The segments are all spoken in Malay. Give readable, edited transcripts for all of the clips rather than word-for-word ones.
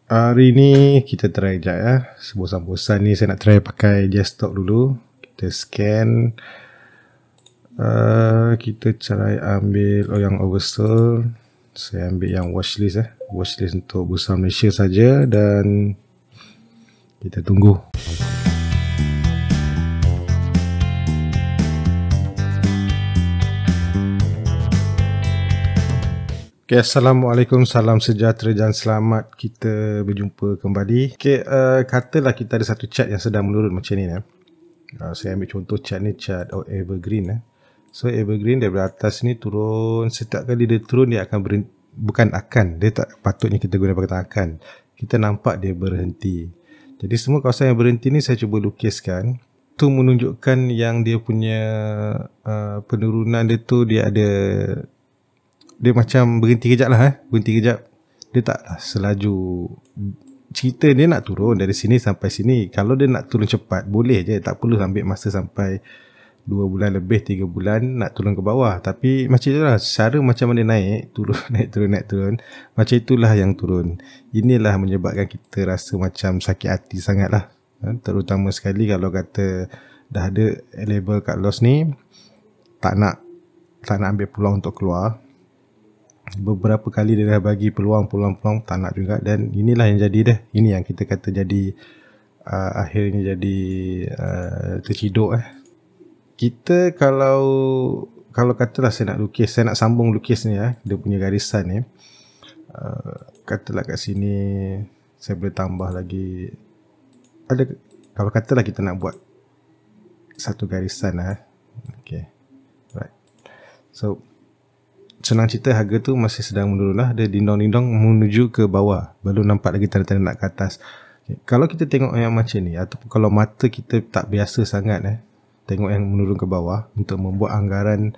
Hari ni kita try sekejap ya. Bosan-bosan ni saya nak try pakai desktop dulu. Kita scan. Kita try ambil yang oversold. Saya ambil yang watchlist Watchlist untuk Bursa Malaysia saja dan kita tunggu. Okay, Assalamualaikum, salam sejahtera dan selamat kita berjumpa kembali. Okay, katalah kita ada satu chart yang sedang menurun macam ni. Saya ambil contoh chart ni, chart Evergreen. So Evergreen daripada atas ni turun, setiap kali dia turun dia akan berhenti. Bukan akan, dia tak patutnya kita guna perkataan akan. Kita nampak dia berhenti. Jadi semua kawasan yang berhenti ni saya cuba lukiskan. Tu menunjukkan yang dia punya penurunan dia tu dia ada, dia macam berhenti kejap lah. Berhenti kejap. Dia taklah selaju. Cerita dia nak turun dari sini sampai sini. Kalau dia nak turun cepat, boleh je. Tak perlu ambil masa sampai 2 bulan lebih, 3 bulan nak turun ke bawah. Tapi macam itulah, cara macam mana naik, turun, naik turun. Macam itulah yang turun. Inilah menyebabkan kita rasa macam sakit hati sangat lah. Terutama sekali kalau kata dah ada label cut loss ni, tak nak ambil peluang untuk keluar. Beberapa kali dia dah bagi peluang tak nak juga. Dan inilah yang jadi dah. Ini yang kita kata jadi akhirnya jadi terciduk. Kita kalau katalah saya nak lukis, saya nak sambung lukis ni dia punya garisan ni. Katalah kat sini saya boleh tambah lagi. Kalau katalah kita nak buat satu garisan Okay. Right. So senang cerita, harga tu masih sedang menurun lah. Dia dindong-dindong menuju ke bawah. Belum nampak lagi tanda-tanda nak ke atas. Okay. Kalau kita tengok yang macam ni, ataupun kalau mata kita tak biasa sangat tengok yang menurun ke bawah untuk membuat anggaran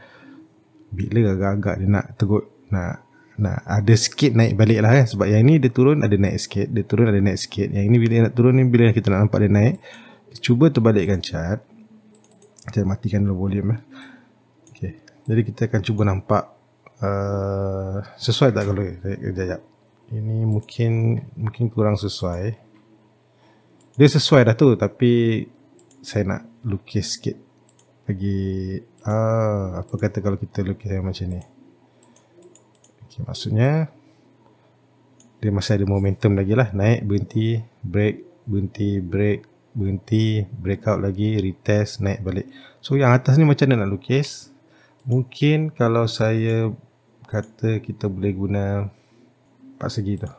bila agak-agak dia nak tegut, nak ada sikit naik balik lah sebab yang ni dia turun ada naik sikit, dia turun ada naik sikit. Yang ini bila nak turun ni, bila kita nak nampak dia naik, cuba terbalikkan chart. Saya matikan dulu volume Okay. Jadi kita akan cuba nampak sesuai tak kalau sekejap. Ini mungkin kurang sesuai. Dia sesuai dah tu, tapi saya nak lukis sikit bagi apa kata kalau kita lukis yang macam ni. Okay, maksudnya dia masih ada momentum lagi lah. Naik, berhenti, break, berhenti, break, berhenti, breakout lagi, retest, naik balik. So yang atas ni macam mana nak lukis? Mungkin kalau saya kata kita boleh guna 4 segi tu,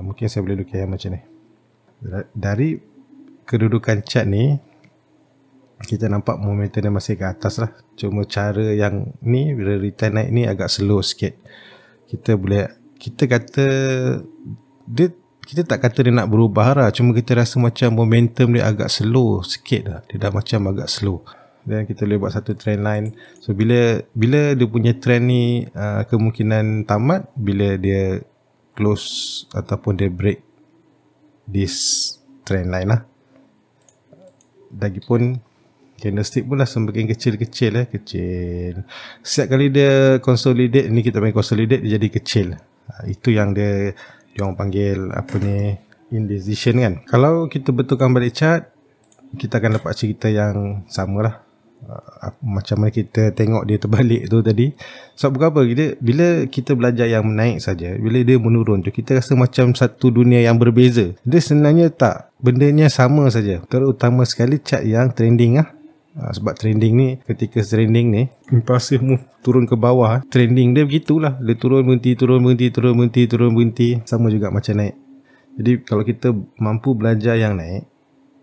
mungkin saya boleh lukis yang macam ni. Dari kedudukan chart ni kita nampak momentum dia masih ke atas lah. Cuma cara yang ni, bila return naik ni agak slow sikit. Kita kata dia, kita tak kata dia nak berubah lah, cuma kita rasa macam momentum dia agak slow sikit lah. Dia dah macam agak slow. Dan kita boleh buat satu trend line. So bila dia punya trend ni kemungkinan tamat bila dia close ataupun dia break this trend line lah. Lagipun candlestick pun dah semakin kecil. Setiap kali dia consolidate, ni kita panggil consolidate, dia jadi kecil. Itu yang dia orang panggil apa ni, indecision kan. Kalau kita betulkan balik chart, kita akan dapat cerita yang sama lah. Macam mana kita tengok dia terbalik tu tadi. Sebab apa? Bila kita belajar yang menaik saja, bila dia menurun tu, kita rasa macam satu dunia yang berbeza. Dia sebenarnya tak, bendanya sama saja. Terutama sekali chart yang trending sebab trending ni, ketika trending ni impulsive move turun ke bawah, trending dia begitulah. Dia turun berhenti, turun berhenti, sama juga macam naik. Jadi kalau kita mampu belajar yang naik,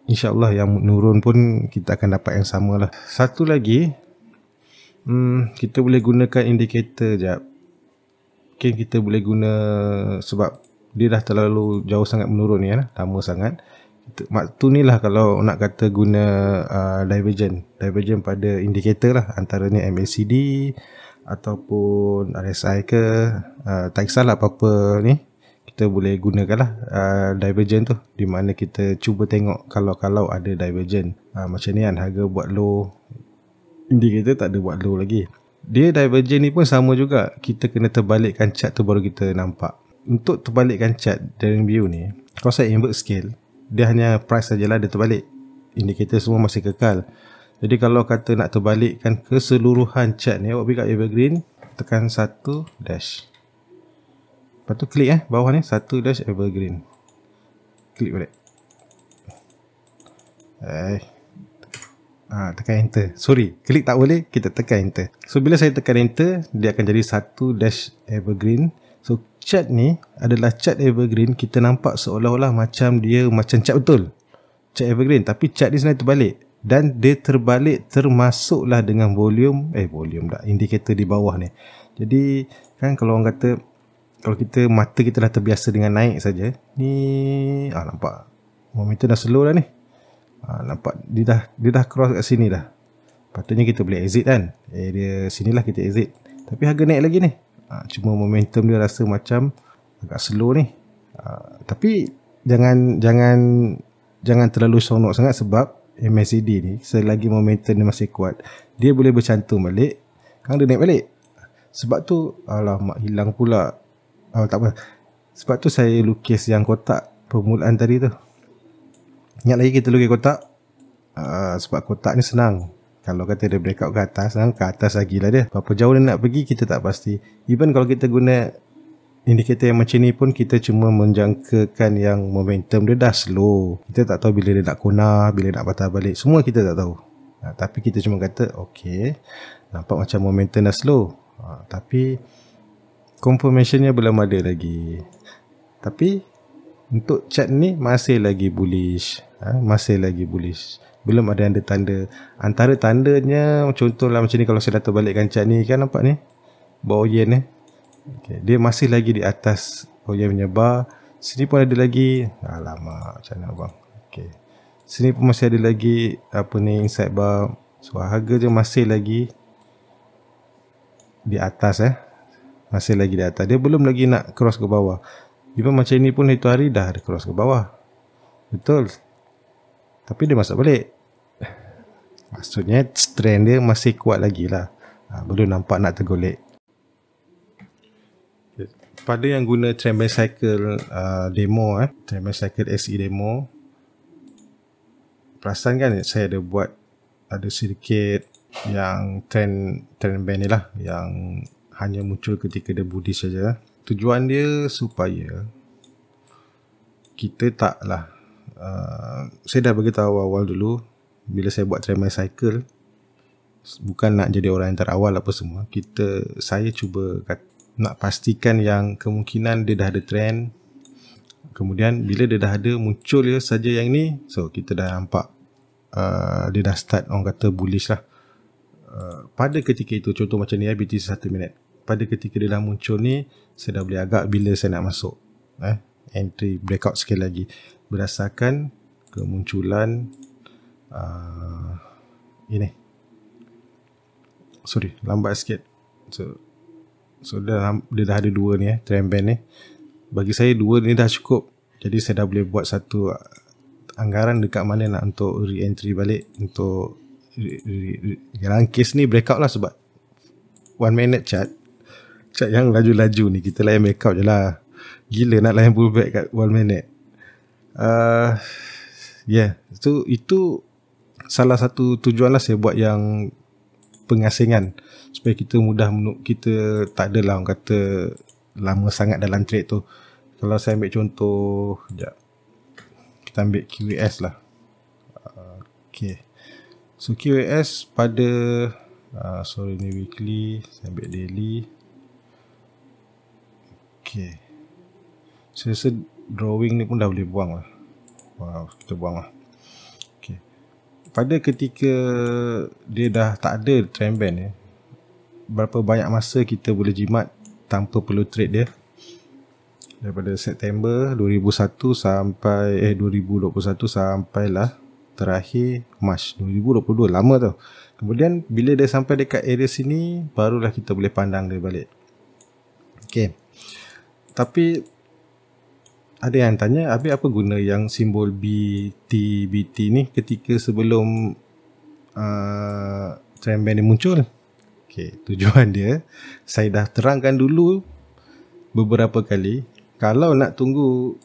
InsyaAllah yang menurun pun kita akan dapat yang sama lah. Satu lagi, kita boleh gunakan indikator jap. Mungkin kita boleh guna, sebab dia dah terlalu jauh sangat menurun ni lama sangat. Waktu ni lah kalau nak kata guna divergent pada indikator lah. Antaranya MACD ataupun RSI ke, tak kisahlah apa-apa ni, kita boleh gunakan lah divergent tu, di mana kita cuba tengok kalau ada divergent macam ni kan, harga buat low, indikator tak ada buat low lagi. Dia divergent ni pun sama juga, kita kena terbalikkan chart tu baru kita nampak. untuk terbalikkan chart trading view ni, kalau saya invert scale, dia hanya price sajalah dia terbalik. Indikator semua masih kekal. Jadi kalau kata nak terbalikkan keseluruhan chart ni, awak pergi kat evergreen, tekan 1 dash. Lepas tu klik bawah ni 1 dash evergreen. Klik balik. Tekan enter. Sorry, klik tak boleh, kita tekan enter. So bila saya tekan enter, dia akan jadi 1 dash evergreen. So chart ni adalah chart evergreen. Kita nampak seolah-olah macam dia macam chart betul, chart evergreen, tapi chart ni sebenarnya terbalik. Dan dia terbalik termasuklah dengan volume dah, indikator di bawah ni. Jadi kan kalau orang kata, kalau mata kita dah terbiasa dengan naik saja, ni nampak momentum dah slow dah ni. Nampak dia dah cross kat sini dah. Patutnya kita boleh exit kan. Area sinilah kita exit. Tapi harga naik lagi ni. Cuma momentum dia rasa macam agak slow ni. Tapi jangan terlalu seronok sangat, sebab MACD ni selagi momentum dia masih kuat, dia boleh bercantum balik, kan dia naik balik. Sebab tu alamak, hilang pula. Tak apa. Sebab tu saya lukis yang kotak permulaan tadi tu. Ingat lagi kita lukis kotak. Sebab kotak ni senang. Kalau kata dia breakout ke atas lagi lah dia. Berapa jauh dia nak pergi kita tak pasti. Even kalau kita guna indikator yang macam ni pun, kita cuma menjangkakan yang momentum dia dah slow. Kita tak tahu bila dia nak kona, bila nak patah balik. Semua kita tak tahu. Tapi kita cuma kata okay, nampak macam momentum dah slow. Tapi confirmationnya belum ada lagi. Tapi untuk chart ni masih lagi bullish. Masih lagi bullish. Belum ada tanda. Antara tandanya contohlah macam ni, kalau saya dah terbalikkan chart ni kan, nampak ni bawah yen ni. Okay, dia masih lagi di atas yen punya bar. Sini pun ada lagi. Alamak, macam mana bang. Okay, sini pun masih ada lagi inside bar. So harga je masih lagi di atas masih lagi di atas. Dia belum lagi nak cross ke bawah. Even macam ni pun itu hari dah ada cross ke bawah. Betul. Tapi dia masuk balik. Maksudnya trend dia masih kuat lagi lah. Belum nampak nak tergolek. Pada yang guna Trendband Cycle demo, Trendband Cycle SE demo, perasan kan saya ada sedikit yang trendband ni lah, yang hanya muncul ketika dia bullish saja. Tujuan dia supaya kita taklah, saya dah beritahu awal dulu, bila saya buat Trendband Cycle, bukan nak jadi orang yang terawal apa semua. Saya cuba nak pastikan yang kemungkinan dia dah ada trend. Kemudian bila dia dah ada, muncul je saja yang ni, so kita dah nampak dia dah start orang kata bullish lah. Pada ketika itu, contoh macam ni BTC 1 minit, pada ketika dia dah muncul ni, saya dah boleh agak bila saya nak masuk entry breakout sekali lagi, berdasarkan kemunculan ini. Sorry, lambat sikit. So dia dah ada dua ni trendband ni. Bagi saya dua ni dah cukup. Jadi saya dah boleh buat satu anggaran dekat mana nak untuk re-entry balik, untuk dalam case ni breakout lah, sebab 1 minute chart yang laju-laju ni kita layan breakout je lah. Gila nak layan pullback kat 1 minute. So itu salah satu tujuan lah saya buat yang pengasingan, supaya kita mudah kita tak adalah orang kata lama sangat dalam trade tu. Kalau saya ambil contoh, sekejap, kita ambil QAS lah. Okay, so QAS pada sorry ni weekly, saya ambil daily. Okay, saya rasa drawing ni pun dah boleh buang lah. Kita buang lah. Okay, pada ketika dia dah tak ada trendband ni, berapa banyak masa kita boleh jimat tanpa perlu trade dia? Daripada September 2001 sampai 2021 sampailah terakhir Mac 2022, lama tau. Kemudian bila dia sampai dekat area sini, barulah kita boleh pandang dia balik. Okay, tapi ada yang tanya, habis apa guna yang simbol BT ni ketika sebelum trendband ni muncul? Okay, tujuan dia saya dah terangkan dulu beberapa kali. Kalau nak tunggu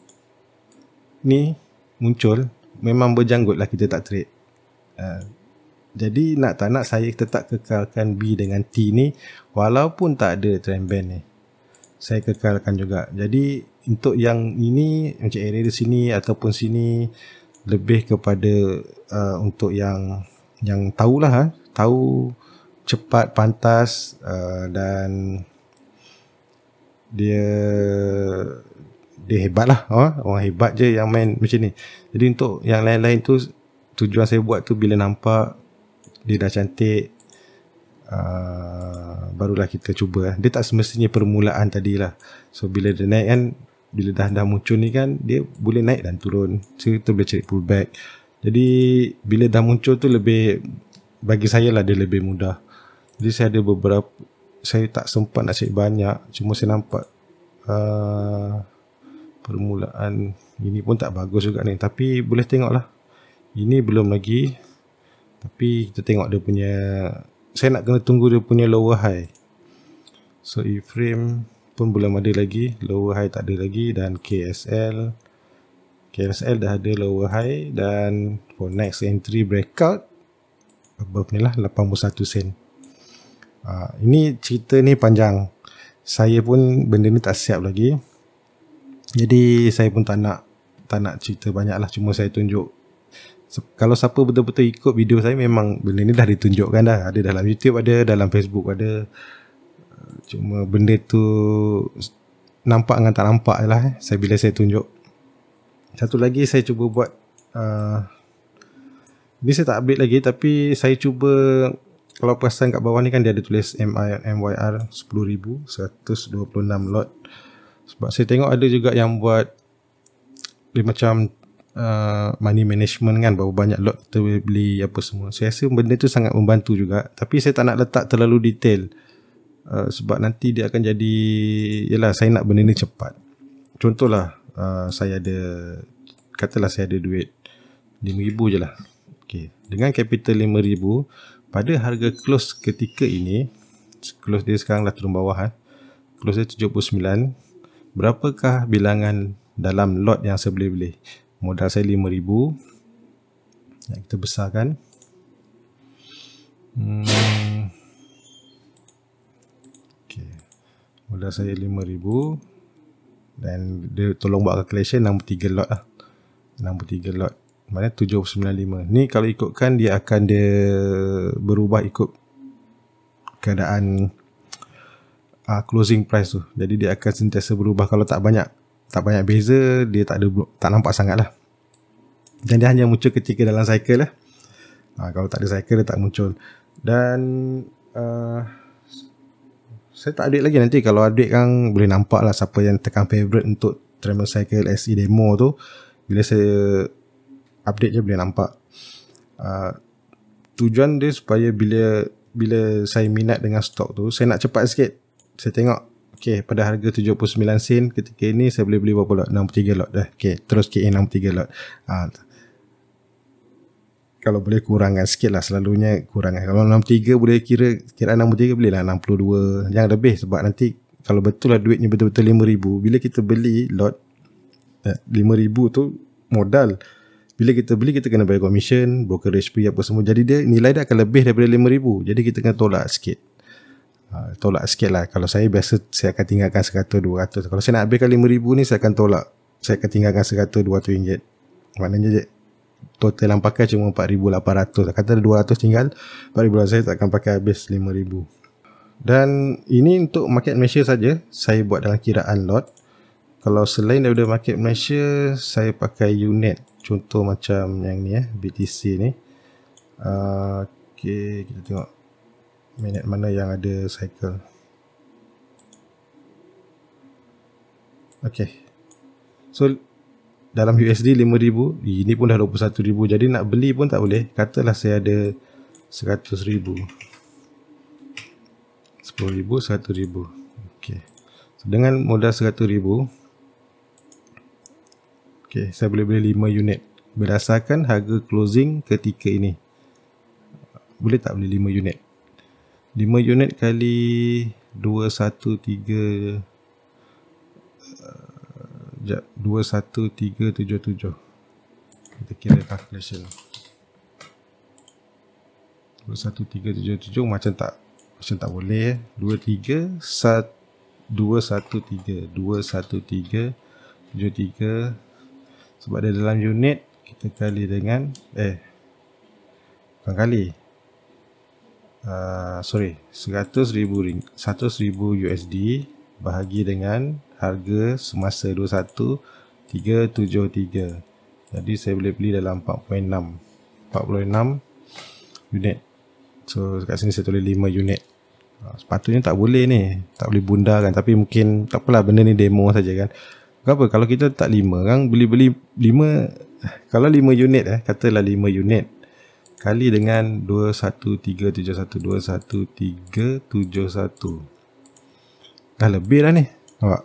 ni muncul, memang berjanggut lah kita tak trade. Jadi nak tak nak saya tetap kekalkan B dengan T ni walaupun tak ada trend band ni. Saya kekalkan juga. Jadi untuk yang ini macam area di sini ataupun sini lebih kepada untuk yang tahulah tahu cepat, pantas dan dia hebat lah. Orang hebat je yang main macam ni. Jadi untuk yang lain-lain tu, tujuan saya buat tu bila nampak dia dah cantik, barulah kita cuba. Dia tak semestinya permulaan tadilah. So bila dia naik kan, bila dah muncul ni kan, dia boleh naik dan turun. So kita boleh cari pullback. Jadi bila dah muncul tu lebih, bagi saya lah dia lebih mudah. Jadi saya ada beberapa, saya tak sempat nak cari banyak, cuma saya nampak permulaan ini pun tak bagus juga ni. Tapi boleh tengok lah. Ini belum lagi, tapi kita tengok dia punya, saya nak kena tunggu dia punya lower high. So E-frame pun belum ada lagi, lower high tak ada lagi. Dan KSL dah ada lower high. Dan for next entry breakout above ni lah 81 sen. Ini cerita ni panjang, saya pun benda ni tak siap lagi. Jadi saya pun tak nak cerita banyak lah. Cuma saya tunjuk, kalau siapa betul-betul ikut video saya, memang benda ni dah ditunjukkan dah. Ada dalam YouTube, ada dalam Facebook, ada. Cuma benda tu nampak dengan tak nampak lah bila saya tunjuk. Satu lagi saya cuba buat, ni saya tak update lagi, tapi saya cuba, kalau perasan kat bawah ni kan dia ada tulis MYR 10,000 126 lot. Sebab saya tengok ada juga yang buat dia macam money management kan, berapa banyak lot kita boleh beli apa semua. Saya rasa benda tu sangat membantu juga. Tapi saya tak nak letak terlalu detail, sebab nanti dia akan jadi, yelah saya nak benda ni cepat. Contohlah, saya ada, katalah saya ada duit 5,000 je lah. Okay. Dengan capital 5,000, pada harga close ketika ini, close dia sekarang dah turun bawah, close dia 79. Berapakah bilangan dalam lot yang saya boleh beli? Modal saya 5,000. Kita besarkan. Okay. Modal saya 5,000. Dan dia tolong buat calculation 63 lot lah. 63 lot. Maknanya 795. Ni kalau ikutkan dia akan berubah ikut keadaan closing price tu. Jadi dia akan sentiasa berubah. Kalau tak banyak beza, dia tak nampak sangat lah. Dan dia hanya muncul ketika dalam cycle lah. Kalau tak ada cycle, dia tak muncul. Dan saya tak update lagi. Nanti kalau update kan boleh nampak lah siapa yang tekan favorite untuk Tremor Cycle SE demo tu. Bila saya update je boleh nampak. Tujuan dia supaya bila saya minat dengan stok tu, saya nak cepat sikit. Saya tengok, okay, pada harga 79 sen ketika ini saya boleh beli berapa lot? 63 lot dah. Okay, terus KA 63 lot. Kalau boleh kurangkan sikit lah, selalunya kurangkan. Kalau 63 boleh kira 63 boleh lah 62. Jangan lebih, sebab nanti kalau betul lah duitnya betul-betul 5,000, bila kita beli lot 5,000 tu modal. Bila kita beli, kita kena bayar commission, brokerage fee apa semua. Jadi dia nilai dia akan lebih daripada 5,000. Jadi kita kena tolak sikit. Tolak sikit lah. Kalau saya biasa, saya akan tinggalkan 100-200. Kalau saya nak habiskan 5,000 ni, saya akan tolak. Saya akan tinggalkan 100-200 ringgit. Maknanya total yang pakai cuma 4,800. Kata ada 200 tinggal, 4,000 saya tak akan pakai habis 5,000. Dan ini untuk market Malaysia saja. Saya buat dalam kiraan lot. Kalau selain daripada market Malaysia, saya pakai unit. Contoh macam yang ni BTC ni. Okay, kita tengok minit mana yang ada cycle. Okay. So dalam USD 5,000, ini pun dah 21,000. Jadi nak beli pun tak boleh. Katalah saya ada 100,000. 10,000, 100,000. Okay. So, dengan modal 100,000, okay, saya boleh beli 5 unit berdasarkan harga closing ketika ini. Boleh tak beli 5 unit? 5 unit kali 213 Sekejap, 21377. Kita kira calculation. 21377 macam tak boleh. 213 73 sebab dia dalam unit, kita kali dengan bukan kali 100,000 USD bahagi dengan harga semasa 21373. Jadi saya boleh beli dalam 46 unit. So kat sini saya tulis 5 unit. Sepatutnya tak boleh ni, tak boleh bunda kan, tapi mungkin tak apalah, benda ni demo saja kan. Kenapa? Kalau kita tak 5 kan, beli 5, kalau 5 unit katalah 5 unit kali dengan 21371 dah lebih dah ni. Nampak?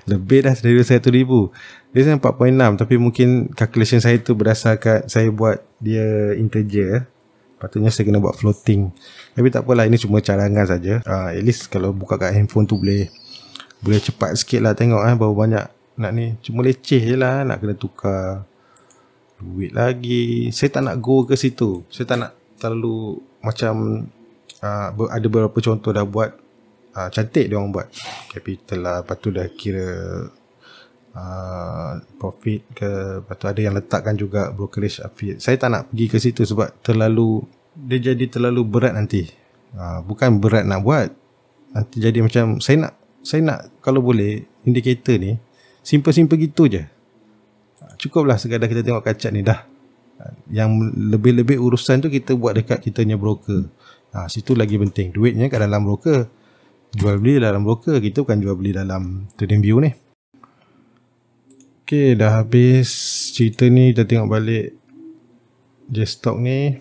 Lebih dah dari 100,000. Dia sebenarnya 4.6, tapi mungkin calculation saya tu berdasarkan saya buat dia integer. Patutnya saya kena buat floating. Tapi tak apalah, ini cuma cadangan saja. At least kalau buka kat handphone tu boleh cepat sikit lah tengok berapa banyak nak ni. Cuma leceh je lah, nak kena tukar duit lagi. Saya tak nak go ke situ. Saya tak nak terlalu macam ada beberapa contoh dah buat cantik dia orang buat capital lah, lepas tu dah kira profit ke, lepas tu ada yang letakkan juga brokerage affiliate. Saya tak nak pergi ke situ sebab dia jadi terlalu berat nanti. Bukan berat nak buat, nanti jadi macam saya nak kalau boleh indikator ni simple-simple gitu je. Cukuplah sekadar kita tengok kacat ni dah. Yang lebih-lebih urusan tu kita buat dekat kita punya broker. Situ lagi penting. Duitnya kat dalam broker. Jual beli dalam broker. Kita bukan jual beli dalam TradingView ni. Okay, dah habis cerita ni. Kita tengok balik JSTOCK ni.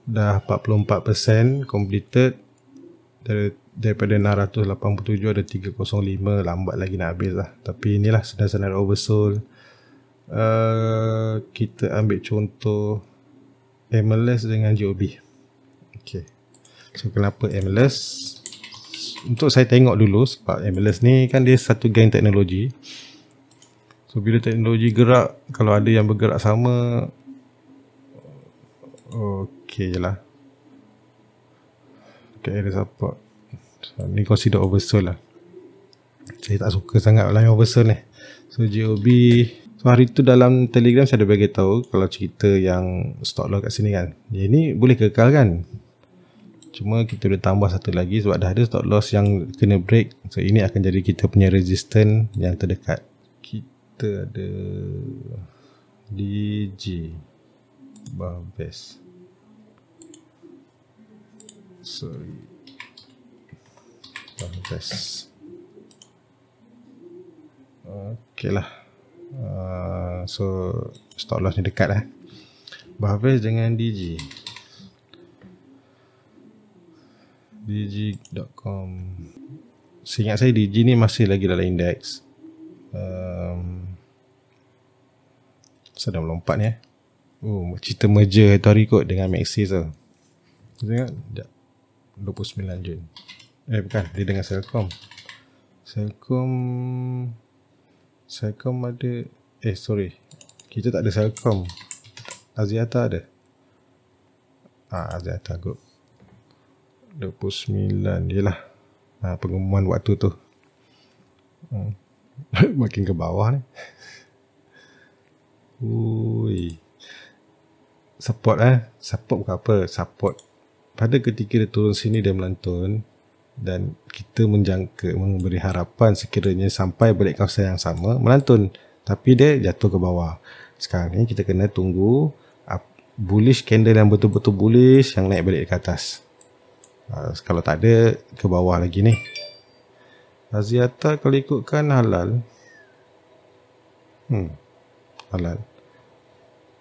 Dah 44% completed. Daripada 687 ada 305. Lambat lagi nak habis lah. Tapi inilah sedar-sedar oversold. Kita ambil contoh MLS dengan GOB. Okay. So kenapa MLS? Untuk saya tengok dulu, sebab MLS ni kan dia satu geng teknologi. So bila teknologi gerak, kalau ada yang bergerak sama, okay je lah. Okay, ada support. So, ni consider oversold lah. Saya tak suka sangat lah yang oversold ni. So GOB, so hari tu dalam Telegram saya ada bagi tahu kalau cerita yang stop loss kat sini kan. Ini boleh kekal kan? Cuma kita boleh tambah satu lagi sebab dah ada stop loss yang kena break. So ini akan jadi kita punya resistance yang terdekat. Kita ada DG Barbes. Sorry, Barbes. Okay lah. So stop loss ni dekat lah. Barbes dengan DG. DG.com. Seingat saya DG ni masih lagi dalam indeks. Sedang melompat ni cerita merger hari kot dengan Maxis tu. Tengok 29 Jun. Bukan, dia dengan Celcom. Celcom ada sorry, kita tak ada Celcom. Axiata ada. Axiata Group 29. Yelah, pengumuman waktu tu. Makin ke bawah ni. Ui. Support Support bukan apa. Support pada ketika dia turun sini, dia melantun. Dan kita memberi harapan sekiranya sampai balik kawasan yang sama, melantun. Tapi dia jatuh ke bawah. Sekarang ni kita kena tunggu bullish candle yang betul-betul bullish, yang naik balik ke atas. Kalau tak ada, ke bawah lagi ni. Axiata kalau ikutkan halal. Halal.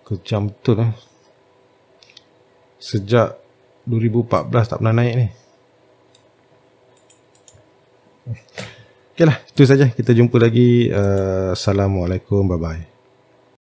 Kejam betul lah. Sejak 2014 tak pernah naik ni. Okay lah, itu saja. Kita jumpa lagi. Assalamualaikum, bye bye.